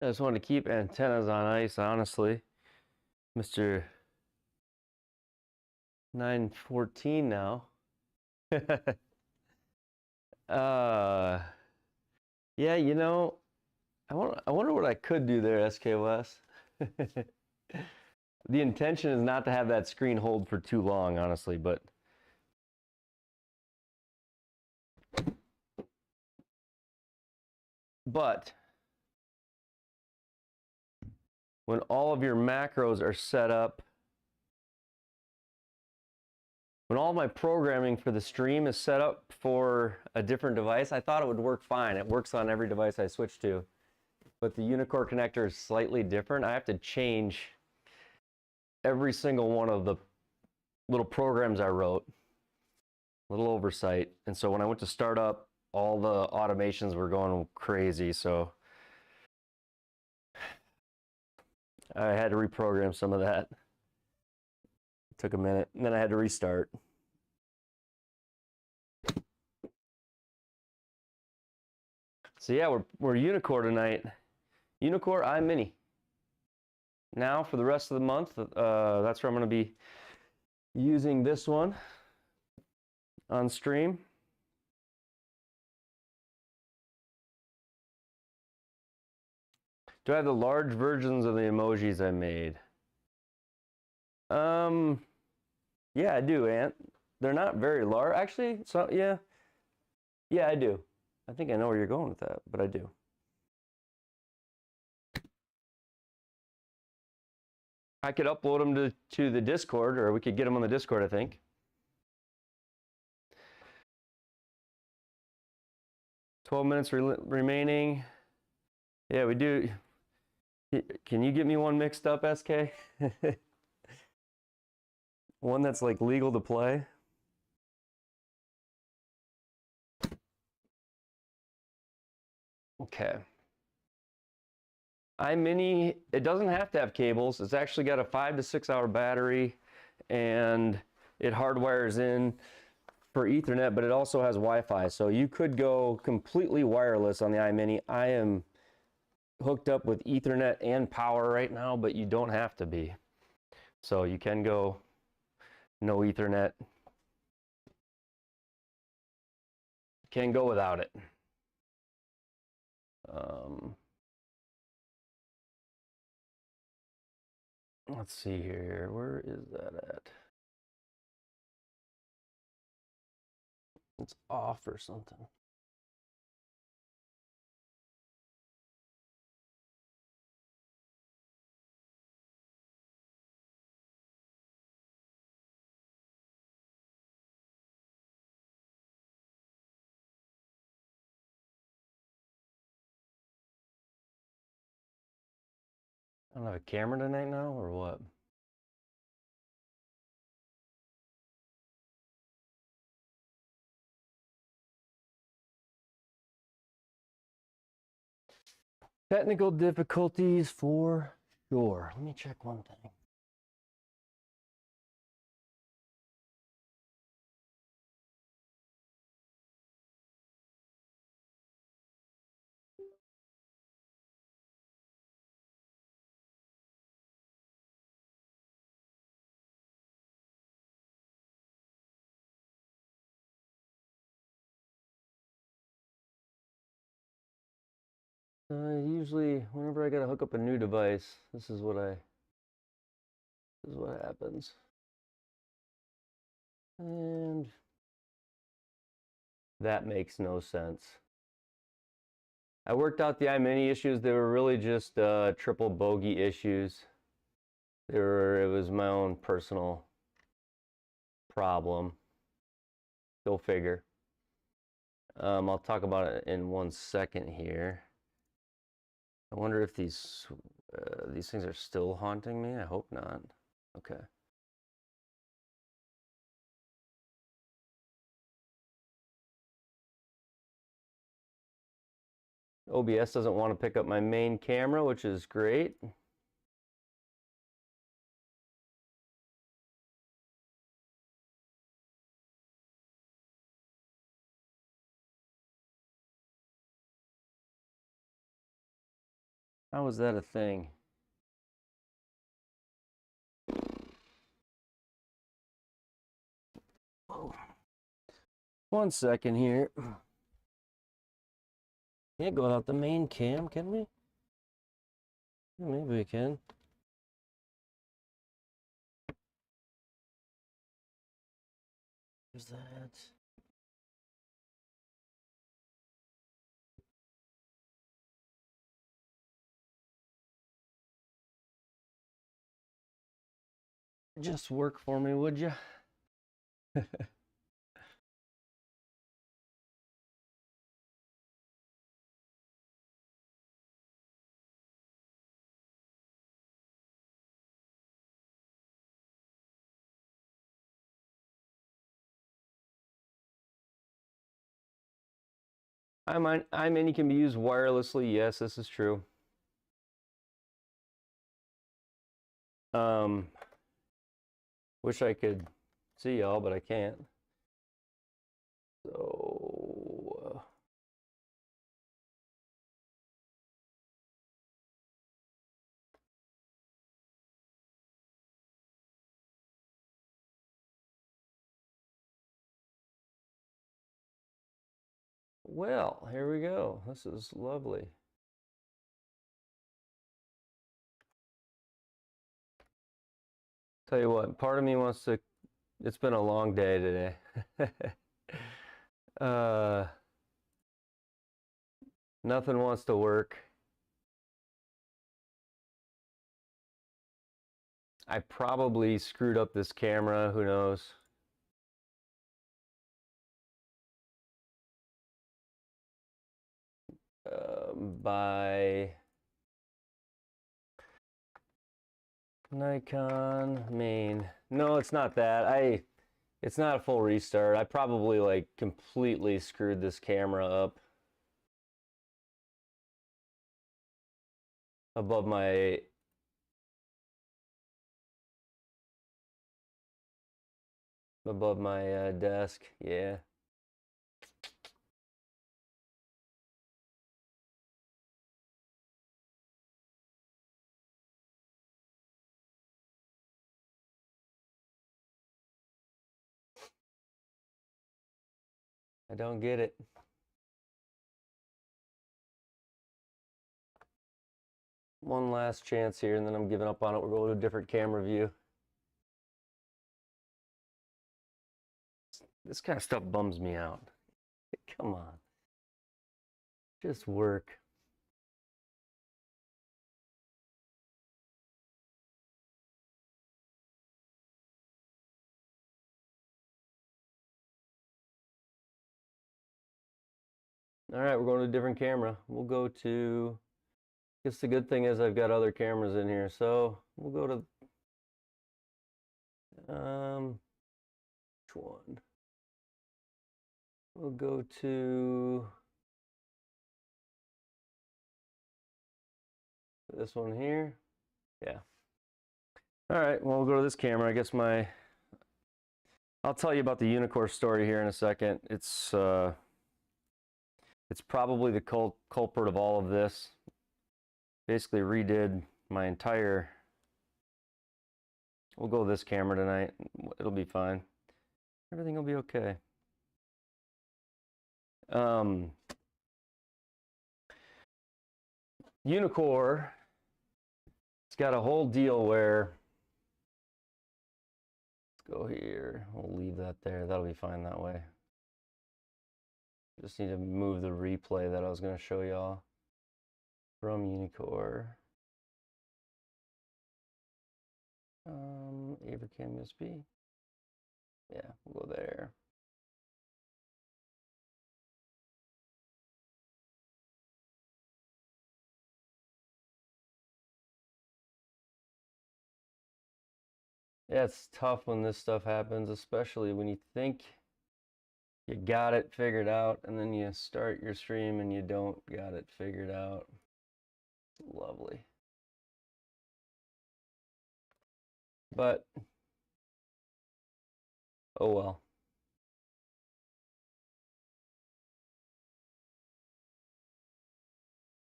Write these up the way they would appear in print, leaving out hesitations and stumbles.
I just wanted to keep antennas on ice, honestly. Mr. 914 now. Yeah, you know, I wonder what I could do there, SK West. The intention is not to have that screen hold for too long, honestly, but when all of your macros are set up, when all my programming for the stream is set up for a different device, I thought it would work fine. It works on every device I switch to. But the Unicore connector is slightly different. I have to change every single one of the little programs I wrote. Little oversight. And so when I went to start up, all the automations were going crazy. So I had to reprogram some of that. It took a minute, and then I had to restart. So yeah, we're Unicore tonight. Unicore iMini. Now for the rest of the month, that's where I'm going to be using this one on stream. Do I have the large versions of the emojis I made? Yeah, I do, Ant. They're not very large. Actually, so yeah. Yeah, I do. I think I know where you're going with that, but I do. I could upload them to the Discord, or we could get them on the Discord, I think. $12 minutes remaining. Yeah, we do. Can you get me one mixed up, SK? One that's like legal to play? Okay. iMini, it doesn't have to have cables. It's actually got a 5 to 6 hour battery, and it hardwires in for Ethernet, but it also has Wi-Fi. So you could go completely wireless on the iMini. I am hooked up with Ethernet and power right now, but you don't have to be. So you can go no Ethernet. Can go without it. Let's see here. Where is that at? It's off or something. I don't have a camera tonight now, or what? Technical difficulties for sure. Let me check one thing. Usually, whenever I gotta hook up a new device, this is what happens. And that makes no sense. I worked out the iMini issues. They were really just triple bogey issues. It was my own personal problem. Go figure. I'll talk about it in 1 second here. I wonder if these things are still haunting me. I hope not. Okay. OBS doesn't want to pick up my main camera, which is great. How was that a thing? Oh. 1 second here. Can't go without the main cam, can we? Maybe we can. There's that. Just work for me, would you? iMini can be used wirelessly. Yes, this is true. Wish I could see y'all, but I can't. So well, here we go. This is lovely. Tell you what, part of me wants to, it's been a long day today. Nothing wants to work. I probably screwed up this camera, who knows? By Nikon main. No, it's not that. It's not a full restart. I probably like completely screwed this camera up above my desk. Yeah. I don't get it. One last chance here, and then I'm giving up on it. We're going to a different camera view. This kind of stuff bums me out. Come on. Just work. All right, we're going to a different camera. We'll go to, I guess the good thing is I've got other cameras in here. So we'll go to, which one? We'll go to this one here. Yeah. All right, well, we'll go to this camera. I guess I'll tell you about the Unicore story here in a second. It's probably the culprit of all of this. Basically redid my entire, we'll go with this camera tonight. It'll be fine. Everything will be okay. Unicore, it's got a whole deal where, let's go here. We'll leave that there. That'll be fine that way. Just need to move the replay that I was going to show y'all from Unicore. Webcam USB. Yeah, we'll go there. Yeah, it's tough when this stuff happens, especially when you think you got it figured out and then you start your stream and you don't got it figured out. Lovely. But, oh well.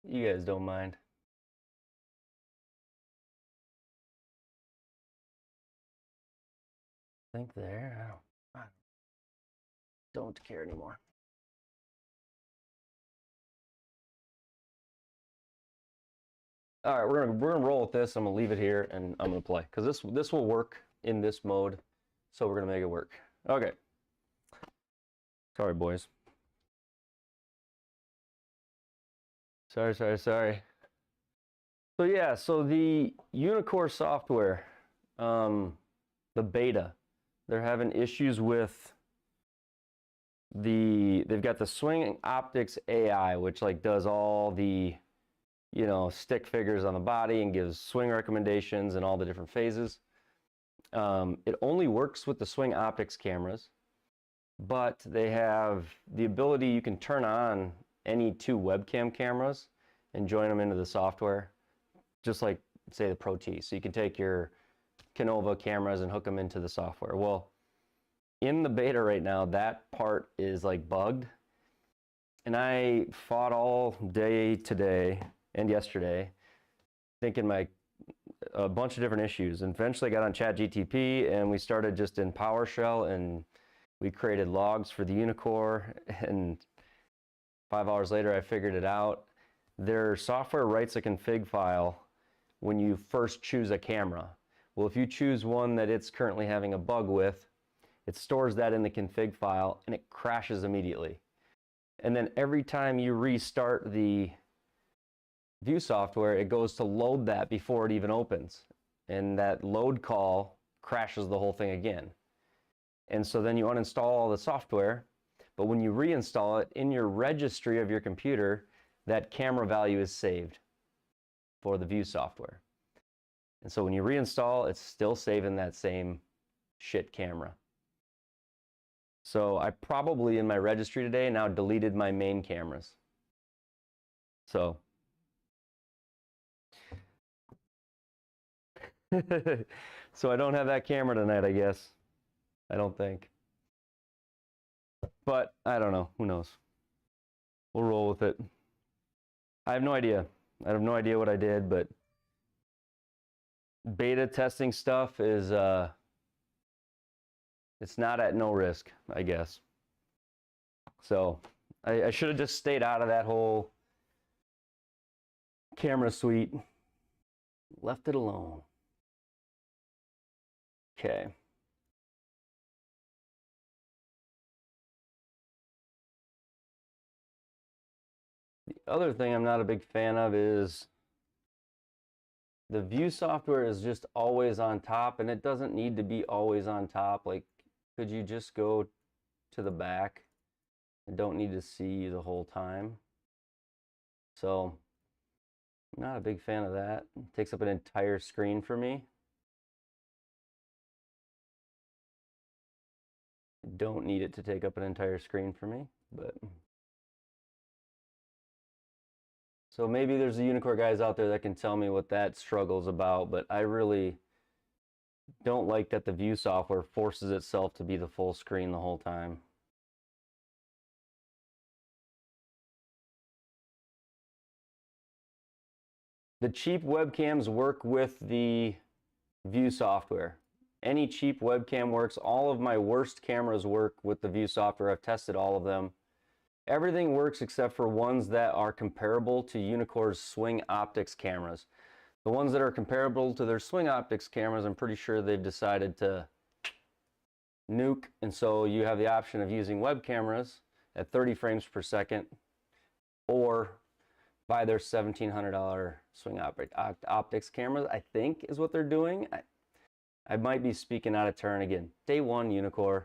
You guys don't mind. think there. I don't care anymore. All right, we're gonna roll with this. I'm gonna leave it here and I'm gonna play because this will work in this mode, so we're gonna make it work. Okay. Sorry, boys. Sorry. So yeah, so the Unicore software, the beta, they're having issues with they've got the Swing Optics AI, which like does all the, you know, stick figures on the body and gives swing recommendations and all the different phases. It only works with the Swing Optics cameras, but they have the ability, you can turn on any two webcam cameras and join them into the software, just like say the Pro T. So you can take your Canova cameras and hook them into the software. Well, in the beta right now, that part is like bugged. And I fought all day today and yesterday, thinking a bunch of different issues. And eventually I got on ChatGTP and we started just in PowerShell and we created logs for the Unicore, and 5 hours later I figured it out. Their software writes a config file when you first choose a camera. Well, if you choose one that it's currently having a bug with, it stores that in the config file and it crashes immediately. And then every time you restart the View software, it goes to load that before it even opens. And that load call crashes the whole thing again. And so then you uninstall all the software, but when you reinstall it in your registry of your computer, that camera value is saved for the View software. And so when you reinstall, it's still saving that same shit camera. So I probably in my registry today now deleted my main cameras. So so I don't have that camera tonight, I guess. I don't think. But I don't know. Who knows? We'll roll with it. I have no idea. I have no idea what I did, but beta testing stuff is it's not at no risk, I guess. So I should have just stayed out of that whole camera suite. Left it alone. Okay. The other thing I'm not a big fan of is the View software is just always on top, and it doesn't need to be always on top. Like, could you just go to the back? I don't need to see you the whole time. So I'm not a big fan of that. It takes up an entire screen for me. I don't need it to take up an entire screen for me, but so maybe there's the Unicore guys out there that can tell me what that struggle's about, but I really don't like that the View software forces itself to be the full screen the whole time. The cheap webcams work with the View software. Any cheap webcam works. All of my worst cameras work with the View software. I've tested all of them. Everything works except for ones that are comparable to Unicore's Swing Optics cameras. The ones that are comparable to their Swing Optics cameras, I'm pretty sure they've decided to nuke, and so you have the option of using web cameras at 30 frames per second or buy their $1,700 Swing Optics cameras, I think is what they're doing. I might be speaking out of turn again. Day one, Unicore.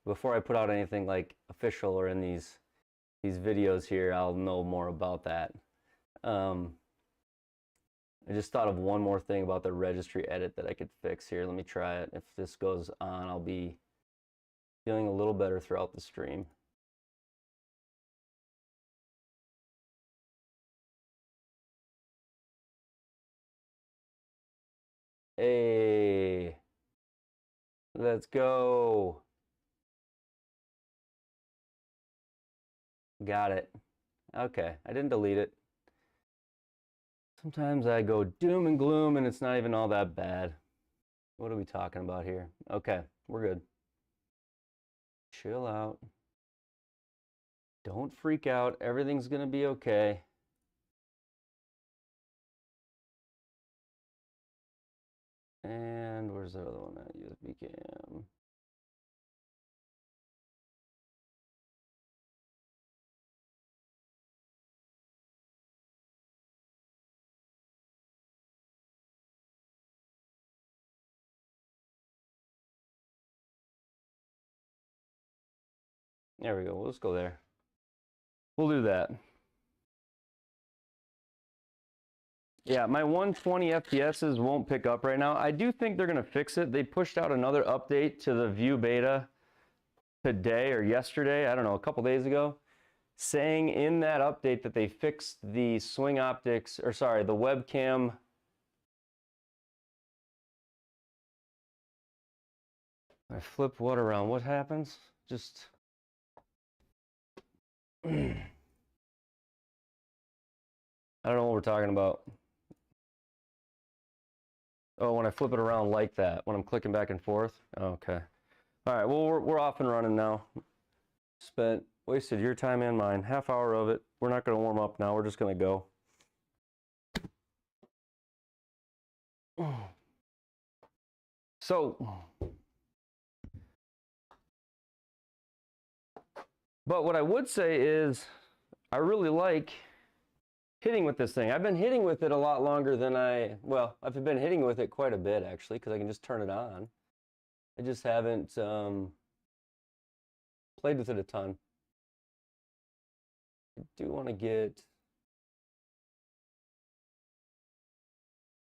Before I put out anything like official or in these videos here, I'll know more about that. I just thought of one more thing about the registry edit that I could fix here. Let me try it. If this goes on, I'll be feeling a little better throughout the stream. Hey, let's go. Got it. Okay, I didn't delete it. Sometimes I go doom and gloom and it's not even all that bad. What are we talking about here? Okay. We're good. Chill out. Don't freak out. Everything's gonna be okay. And where's the other one at? USB cam. There we go. Let's go there. We'll do that. Yeah, my 120 FPSs won't pick up right now. I do think they're going to fix it. They pushed out another update to the View beta today or yesterday, I don't know, a couple days ago, saying in that update that they fixed the swing optics, or sorry, the webcam. I flip what around? What happens? Just... I don't know what we're talking about. Oh, when I flip it around like that, when I'm clicking back and forth? Okay. All right, well, we're off and running now. Wasted your time and mine. Half hour of it. We're not going to warm up now. We're just going to go. So, but what I would say is I really like hitting with this thing. I've been hitting with it a lot longer than I've been hitting with it quite a bit actually, because I can just turn it on. I just haven't played with it a ton. I do want to get...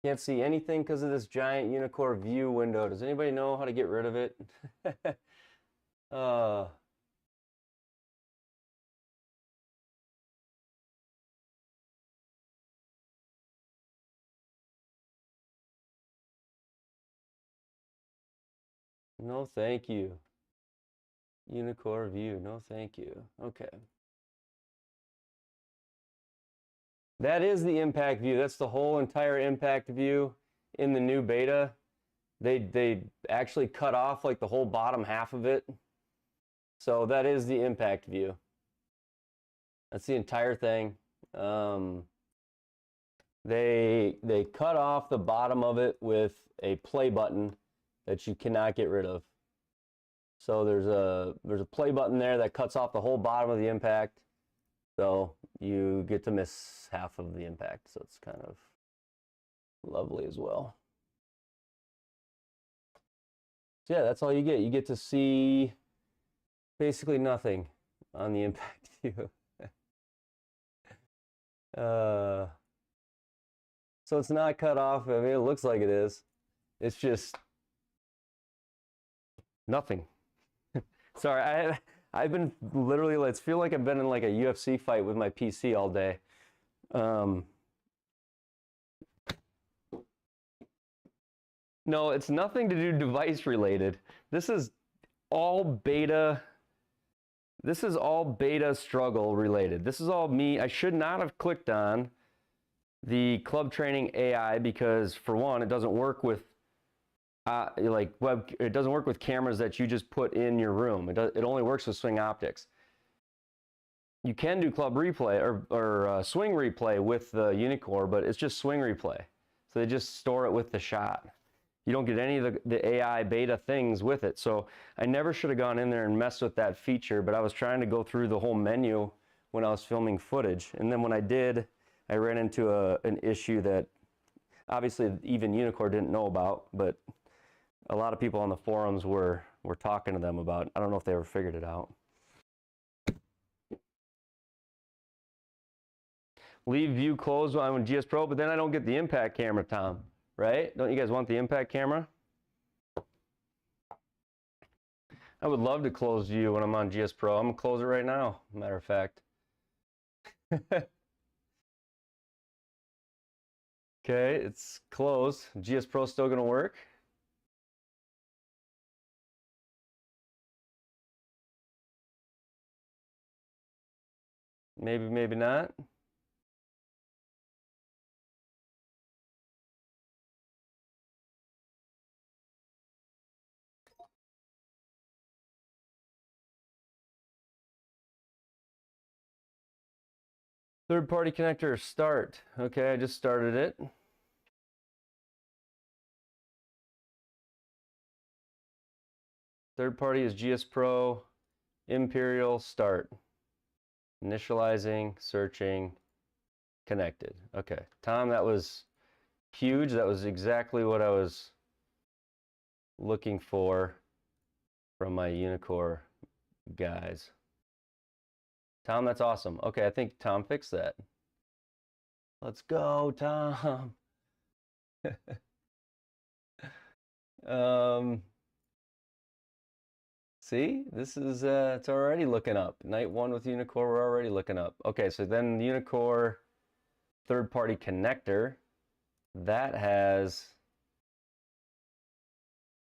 Can't see anything because of this giant Unicore view window. Does anybody know how to get rid of it? No, thank you. Unicore view, no thank you. Okay. That is the impact view. That's the whole entire impact view in the new beta. They actually cut off like the whole bottom half of it. So that is the impact view. That's the entire thing. They cut off the bottom of it with a play button that you cannot get rid of. So there's a play button there that cuts off the whole bottom of the impact. So you get to miss half of the impact. So it's kind of lovely as well. So yeah, that's all you get. You get to see basically nothing on the impact view. So it's not cut off. I mean, it looks like it is. It's just nothing. Sorry, I've been literally, let's feel like I've been in like a UFC fight with my PC all day. No, it's nothing to do device related. This is all beta. This is all beta struggle related. This is all me. I should not have clicked on the club training AI because, for one, it doesn't work with it doesn't work with cameras that you just put in your room. It only works with swing optics. You can do club replay or swing replay with the Unicore, but it's just swing replay. So they just store it with the shot. You don't get any of the AI beta things with it. So I never should have gone in there and messed with that feature, but I was trying to go through the whole menu when I was filming footage. And then when I did, I ran into an issue that obviously even Unicore didn't know about, but a lot of people on the forums were talking to them about. I don't know if they ever figured it out. Leave view closed on GSPro, but then I don't get the impact camera, Tom, right? Don't you guys want the impact camera? I would love to close view when I'm on GSPro. I'm gonna close it right now, matter of fact. Okay, it's closed. GSPro still gonna work? Maybe, maybe not. Third-party connector, start. Okay, I just started it. Third party is GSPro, Imperial, start. Initializing, searching, connected. Okay, Tom, that was huge. That was exactly what I was looking for from my Unicore guys. Tom, that's awesome. Okay, I think Tom fixed that. Let's go, Tom. See, this is it's already looking up. Night 1 with Unicore, we're already looking up. Okay, so then the Unicore third-party connector, that has